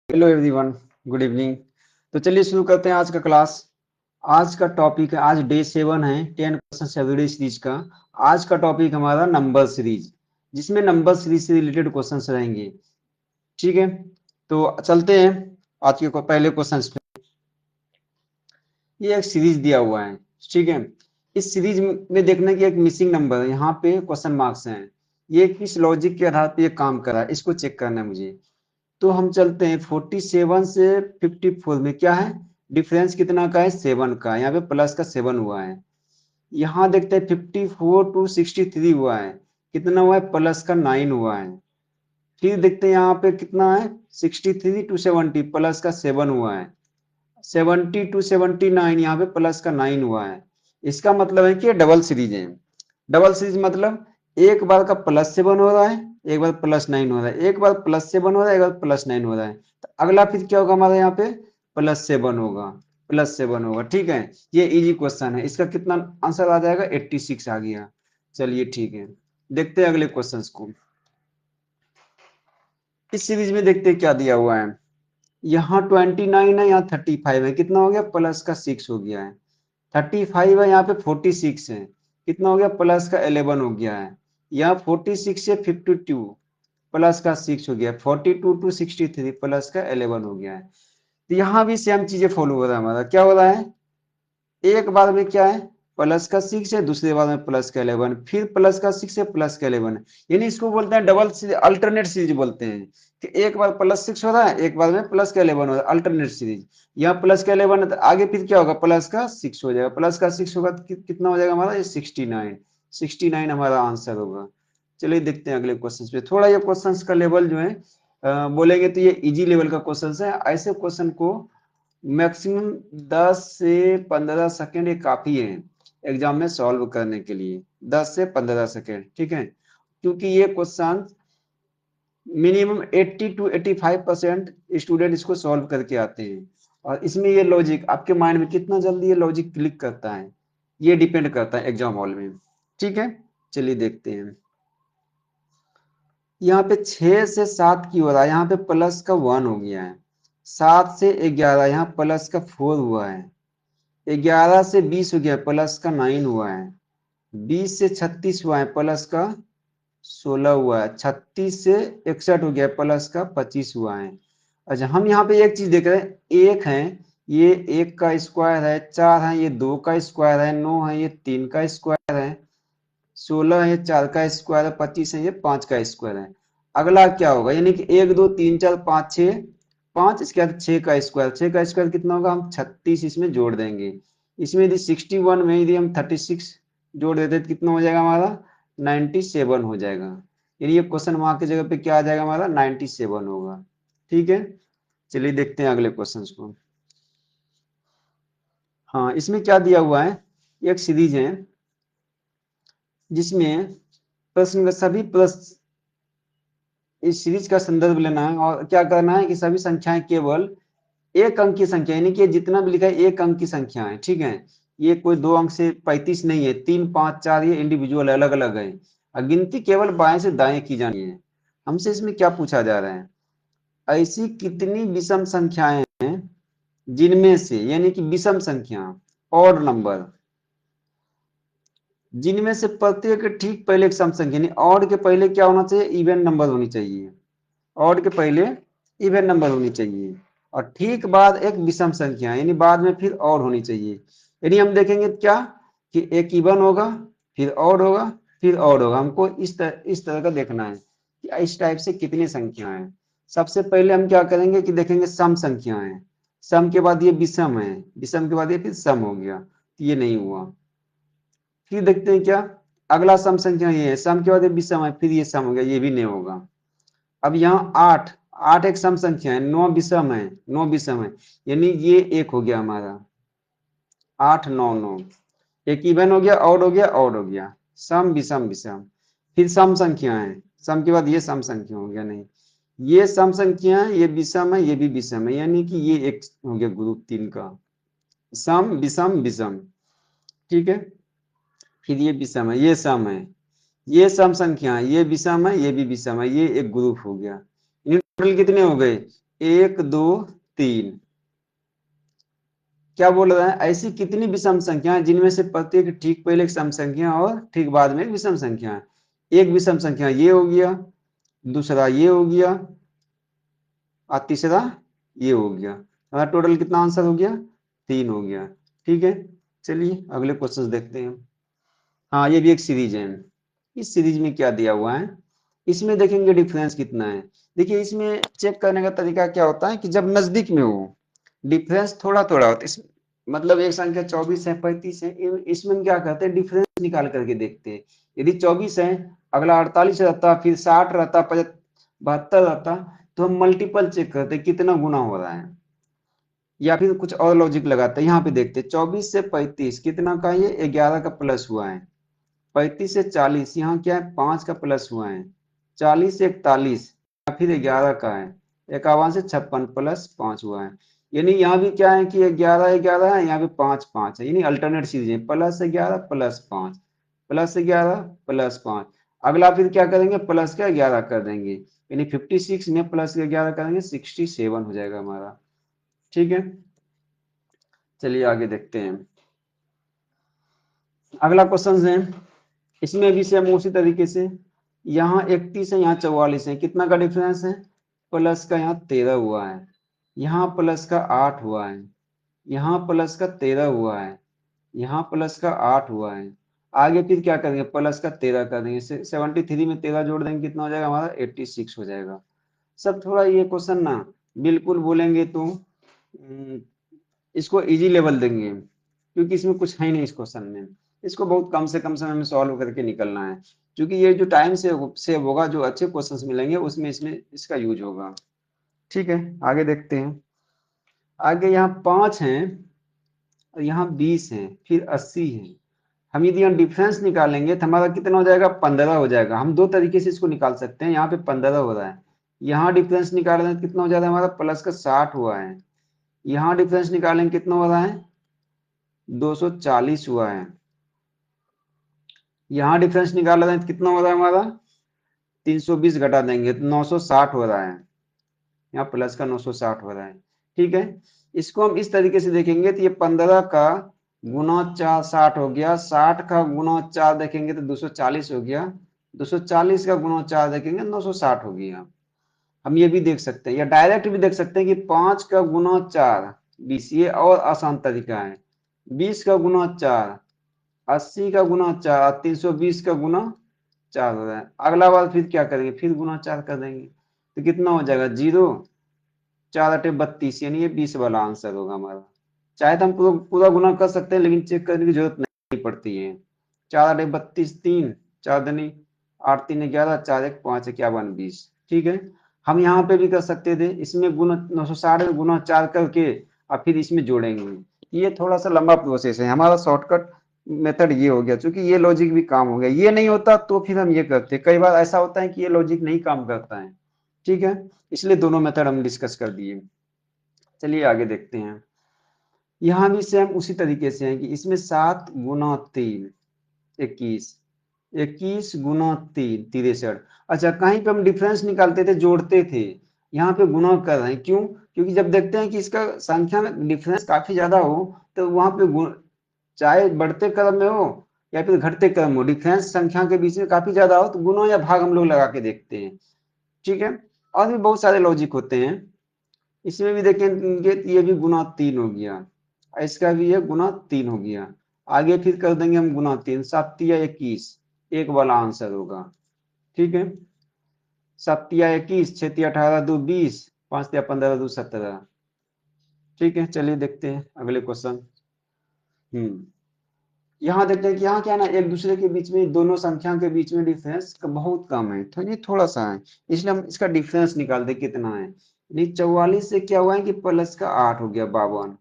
Hello everyone, good evening. तो चलिए शुरू करते हैं आज का क्लास। आज का टॉपिक है, आज डे 7 है 10 क्वेश्चन एवरीडे सीरीज का। आज का टॉपिक हमारा नंबर सीरीज, जिसमें नंबर सीरीज से रिलेटेड क्वेश्चंस रहेंगे। ठीक है, तो चलते हैं आज के पहले क्वेश्चन पे। ये एक सीरीज दिया हुआ है, ठीक है। इस सीरीज में देखना कि एक मिसिंग नंबर है, यहाँ पे क्वेश्चन मार्क्स हैं। ये किस लॉजिक के आधार पे ये काम कर रहा है, इसको चेक करना है मुझे। तो हम चलते हैं 47 से 54 में क्या है डिफरेंस, कितना का है 7 का। यहाँ पे प्लस का 7 हुआ है। यहाँ देखते हैं 54 टू 63 हुआ है, कितना हुआ है प्लस का 9 हुआ है। फिर देखते हैं यहाँ पे कितना है 63 टू 70 प्लस का 7 हुआ है। 70 टू 79 यहाँ पे प्लस का 9 हुआ है। इसका मतलब है कि ये डबल सीरीज है। डबल सीरीज मतलब एक बार का प्लस 7 हो रहा है, एक बार प्लस 9 हो रहा है, एक बार प्लस 7 हो रहा है, एक बार प्लस 9 हो रहा है। तो अगला फिर क्या होगा हमारा, यहाँ पे +7 होगा, +7 होगा। ठीक है, ये इजी क्वेश्चन है। इसका कितना आंसर आ जाएगा 86 आ गया। चलिए ठीक है, देखते हैं अगले क्वेश्चन को। इस सीरीज में देखते हैं क्या दिया हुआ है। यहाँ 29 है, यहाँ 35 है, कितना हो गया प्लस का 6 हो गया है। 35 है, यहाँ पे 46 है, कितना हो गया प्लस का 11 हो गया है। यहाँ 46 से 52 प्लस का 6 हो गया, 42 टू 63 प्लस का 11 हो गया है। तो यहाँ भी सेम चीजें फॉलो हो रहा है। हमारा क्या हो रहा है, एक बार में क्या है प्लस का 6 है, दूसरे बार में प्लस का 11, फिर प्लस का 6 है, प्लस का 11। यानी इसको बोलते हैं डबल सीरीज, अल्टरनेट सीरीज बोलते हैं कि एक बार +6 हो रहा है, एक बार में प्लस का 11 हो रहा है, अल्टरनेट सीरीज। यहाँ प्लस का 11 है तो आगे फिर क्या होगा प्लस का 6 हो जाएगा, प्लस का 6 होगा तो कितना हो जाएगा हमारा ये 69 हमारा आंसर होगा। चलिए देखते हैं अगले क्वेश्चन पे। थोड़ा ये क्वेश्चन का लेवल जो है बोलेंगे तो ये इजी लेवल का क्वेश्चन है। ऐसे क्वेश्चन को मैक्सिमम 10 से 15 सेकेंड ये काफी है एग्जाम में सॉल्व करने के लिए, 10 से 15 सेकेंड। ठीक है, क्योंकि ये क्वेश्चन मिनिमम 80 टू 85% स्टूडेंट इसको सॉल्व करके आते हैं। और इसमें ये लॉजिक आपके माइंड में कितना जल्दी ये लॉजिक क्लिक करता है, ये डिपेंड करता है एग्जाम हॉल में। ठीक है, चलिए देखते हैं। यहाँ पे 6 से 7 की हो रहा है, यहाँ पे प्लस का 1 हो गया है। 7 से 11 यहाँ प्लस का 4 हुआ है। 11 से 20 हो गया प्लस का 9 हुआ है। 20 से 36 हुआ है प्लस का 16 हुआ है। 36 से 61 हो गया प्लस का 25 हुआ है। अच्छा, हम यहाँ पे एक चीज देख रहे हैं, एक है ये 1 का स्क्वायर है, 4 है ये 2 का स्क्वायर है, 9 है ये 3 का स्क्वायर है, 16 है 4 का स्क्वायर है, 25 है ये 5 का स्क्वायर है। अगला क्या होगा, यानी कि 1 2 3 4 5 6, 5 इसके बाद 6 का स्क्वायर, 6 का स्क्वायर कितना होगा, हम 36 इसमें जोड़ देंगे। इसमें यदि 61 में यदि हम 36 जोड़ देते तो कितना हो जाएगा हमारा 97 हो जाएगा। यानी ये क्वेश्चन मार्क की जगह पे क्या आ जाएगा हमारा 97 होगा। ठीक है, चलिए देखते हैं अगले क्वेश्चन को। हाँ, इसमें क्या दिया हुआ है, एक सीरीज है जिसमें प्रश्न का सभी प्रश्न, इस सीरीज का संदर्भ लेना है और क्या करना है कि सभी संख्याएं केवल एक अंक की संख्या, यानी कि जितना भी लिखा है एक अंक की संख्या है। ठीक है, ये कोई 2 अंक से 35 नहीं है, 3 5 4 ये इंडिविजुअल अलग अलग है। और गिनती केवल बाएं से दाएं की जानी है। हमसे इसमें क्या पूछा जा रहा है, ऐसी कितनी विषम संख्याएं हैं जिनमें से, यानी कि विषम संख्या ऑड नंबर, जिनमें से प्रत्येक के ठीक पहले एक सम संख्या, यानी ऑड के पहले क्या होना चाहिए, इवन नंबर होनी चाहिए। ऑड के पहले इवन नंबर होनी चाहिए और ठीक बाद एक विषम संख्या, यानी बाद में फिर और होनी चाहिए। यानी हम देखेंगे क्या कि एक इवन होगा, फिर ऑड होगा, फिर ऑड होगा। हमको इस तरह का देखना है कि इस टाइप से कितनी संख्या है। सबसे पहले हम क्या करेंगे कि देखेंगे सम संख्या है, सम के बाद ये विषम है, विषम के बाद ये फिर सम हो गया, तो ये नहीं हुआ। फिर देखते हैं क्या, अगला सम संख्या ये है, सम के बाद ये विषम है, फिर ये सम हो गया, ये भी नहीं होगा। अब यहाँ 8, 8 एक सम संख्या है, 9 विषम है, 9 विषम है, यानी ये एक हो गया हमारा 8 9 9। एक इवन हो गया, ऑड हो गया, ऑड हो गया, सम विषम विषम। फिर सम संख्या है, सम के बाद ये सम संख्या हो गया, नहीं ये सम संख्या है, ये विषम है, ये भी विषम है, यानी कि ये एक हो गया ग्रुप 3 का, सम विषम विषम। ठीक है, फिर ये विषम है, ये सम है, ये सम संख्या है, ये विषम है, ये भी विषम है, ये एक ग्रुप हो गया। टोटल कितने हो गए 1 2 3। क्या बोल रहा है, ऐसी कितनी विषम संख्या है जिनमें से प्रत्येक ठीक पहले एक सम संख्या और ठीक बाद में एक विषम संख्या है। एक विषम संख्या ये हो गया, दूसरा ये हो गया और तीसरा ये हो गया। हमारा टोटल कितना आंसर हो गया, 3 हो गया। ठीक है, चलिए अगले क्वेश्चन देखते हैं। हाँ, ये भी एक सीरीज है। इस सीरीज में क्या दिया हुआ है, इसमें देखेंगे डिफरेंस कितना है। देखिए इसमें चेक करने का तरीका क्या होता है कि जब नजदीक में हो डिफरेंस थोड़ा थोड़ा होता है। मतलब एक संख्या 24 है, 35 है, इसमें हम क्या करते हैं, डिफरेंस निकाल करके देखते हैं। यदि 24 है, अगला 48 रहता, फिर 60 रहता, 72 रहता, तो हम मल्टीपल चेक करते हैं कितना गुना हो रहा है, या फिर कुछ और लॉजिक लगाते हैं। यहाँ पे देखते हैं 24 से 35 कितना का, ये 11 का प्लस हुआ है। 35 से 40 यहाँ क्या है, 5 का प्लस हुआ है। 40 से 41 या फिर 11 का है। 51 से 56 प्लस 5 हुआ है। यानी यहाँ भी क्या है कि 11 11 है, यहाँ पे 5 5 है, यानी अल्टरनेट सीरीज है, +11 +5 +11 +5। अगला फिर क्या करेंगे, प्लस का 11 कर देंगे, यानी 56 में प्लस 11 करेंगे 67 हो जाएगा हमारा। ठीक है, चलिए आगे देखते हैं। अगला क्वेश्चन है, इसमें भी सेम उसी तरीके से, यहाँ 31 है, यहाँ 44 है, कितना का डिफरेंस है, प्लस का यहाँ 13 हुआ है, यहाँ प्लस का 8 हुआ है, यहाँ प्लस का 13 हुआ है, यहाँ प्लस का 8 हुआ है। आगे फिर क्या करेंगे, प्लस का 13 कर देंगे, 73 में 13 जोड़ देंगे, कितना हो जाएगा हमारा, 86 हो जाएगा। सब थोड़ा ये क्वेश्चन ना बिल्कुल बोलेंगे तो इसको इजी लेवल देंगे, क्योंकि इसमें कुछ है ही नहीं इस क्वेश्चन में। इसको बहुत कम से कम समय में सॉल्व करके निकलना है, क्योंकि ये जो टाइम से सेव होगा, जो अच्छे क्वेश्चंस मिलेंगे उसमें इसमें इसका यूज होगा। ठीक है, आगे देखते हैं। आगे यहाँ 5 हैं और यहाँ 20 हैं, फिर 80 हैं। हम यदि यहाँ डिफरेंस निकालेंगे तो हमारा कितना हो जाएगा, 15 हो जाएगा। हम दो तरीके से इसको निकाल सकते हैं। यहाँ पे 15 हो रहा है, यहाँ डिफरेंस निकाल रहे हैं कितना हो जाएगा हमारा, प्लस का 60 हुआ है। यहाँ डिफरेंस निकालेंगे कितना हो रहा है, 240 हुआ है। यहाँ डिफरेंस निकाल रहे हैं तो कितना हो रहा है हमारा, 320 घटा देंगे तो 960 हो रहा है। यहाँ प्लस का 960 हो रहा है। ठीक है, इसको हम इस तरीके से देखेंगे तो ये 15 का गुना 4 60 हो गया, 60 का गुना 4 देखेंगे तो 240 हो गया, 240 का गुना 4 देखेंगे 960 हो गया। हम ये भी देख सकते हैं, या डायरेक्ट भी देख सकते हैं कि 5 का गुना 4 20, ये और आसान तरीका है। 20 का गुना 4 80 का गुना 4, 320 का गुना 4 हो रहा है। अगला बार फिर क्या करेंगे, फिर गुना 4 कर देंगे तो कितना हो जाएगा, 0 4 8 32, यानी ये 20 वाला आंसर होगा हमारा। चाहे तो हम पूरा पूरा गुना कर सकते हैं, लेकिन चेक करने की जरूरत नहीं पड़ती है। 4 8 32, 3 4 दूनी 8 3 11, 4 1 5 51 20। ठीक है, हम यहाँ पे भी कर सकते थे, इसमें गुना 960 में गुना 4 करके और फिर इसमें जोड़ेंगे। ये थोड़ा सा लंबा प्रोसेस है, हमारा शॉर्टकट मेथड ये हो गया, क्योंकि ये लॉजिक भी काम हो गया। ये नहीं होता तो फिर हम ये करते, कई बार ऐसा होता है कि ये लॉजिक नहीं काम करता है। ठीक है, इसलिए दोनों मेथड हम डिस्कस कर दिए। चलिए आगे देखते हैं। यहाँ भी सेम उसी तरीके से है कि इसमें 7 गुना 3 21, 21 गुना 3 63। अच्छा, कहीं पे हम डिफरेंस निकालते थे, जोड़ते थे, यहाँ पे गुना कर रहे हैं, क्यों, क्योंकि जब देखते हैं कि इसका संख्या में डिफरेंस काफी ज्यादा हो, तो वहां पे चाहे बढ़ते क्रम में हो या फिर घटते क्रम में हो, डिफरेंस संख्या के बीच में काफी ज्यादा हो तो गुना या भाग हम लोग लगा के देखते हैं। ठीक है, और भी बहुत सारे लॉजिक होते हैं। इसमें भी देखेंगे तो ये भी गुना 3 हो गया, इसका भी ये गुना 3 हो गया। आगे फिर कर देंगे हम गुना 3, 7 या 21, एक वाला आंसर होगा। ठीक है, 7 या 21, 6 या 18 2 20, 5 या 15 2 17। ठीक है, चलिए देखते हैं अगले क्वेश्चन। हम्म, यहाँ देखते हैं कि यहाँ क्या है ना, एक दूसरे के बीच में, दोनों संख्या के बीच में डिफरेंस बहुत कम है, तो ये थोड़ा सा है, इसलिए हम इसका डिफरेंस निकालते कितना है। यानी 44 से क्या हुआ है कि प्लस का 8 हो गया, 52,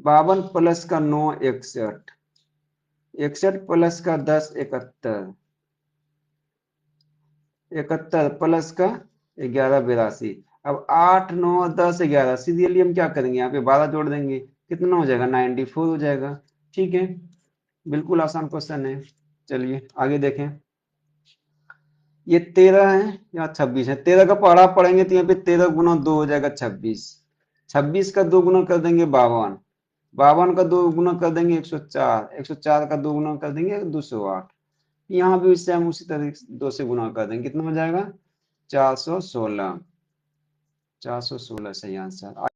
52 प्लस का 9 61, 61 प्लस का 10 71, 71 प्लस का 11 82। अब 8 9 10 11, सीरियली हम क्या करेंगे, यहाँ पे 12 जोड़ देंगे, कितना हो जाएगा, 94 हो जाएगा। ठीक है, बिल्कुल आसान क्वेश्चन है। चलिए आगे देखें। ये 13 है, यहाँ 26 है। 13 का पढ़ा पढ़ेंगे तो यहाँ पे 13 गुना 2 हो जाएगा 26। 26 का 2 गुना कर देंगे 52। 52 का 2 गुना कर देंगे 104। 104 का 2 गुना कर देंगे 208। यहाँ भी इससे हम उसी तरह 2 से गुना कर देंगे, कितना हो जाएगा 416। 416 सही आंसर।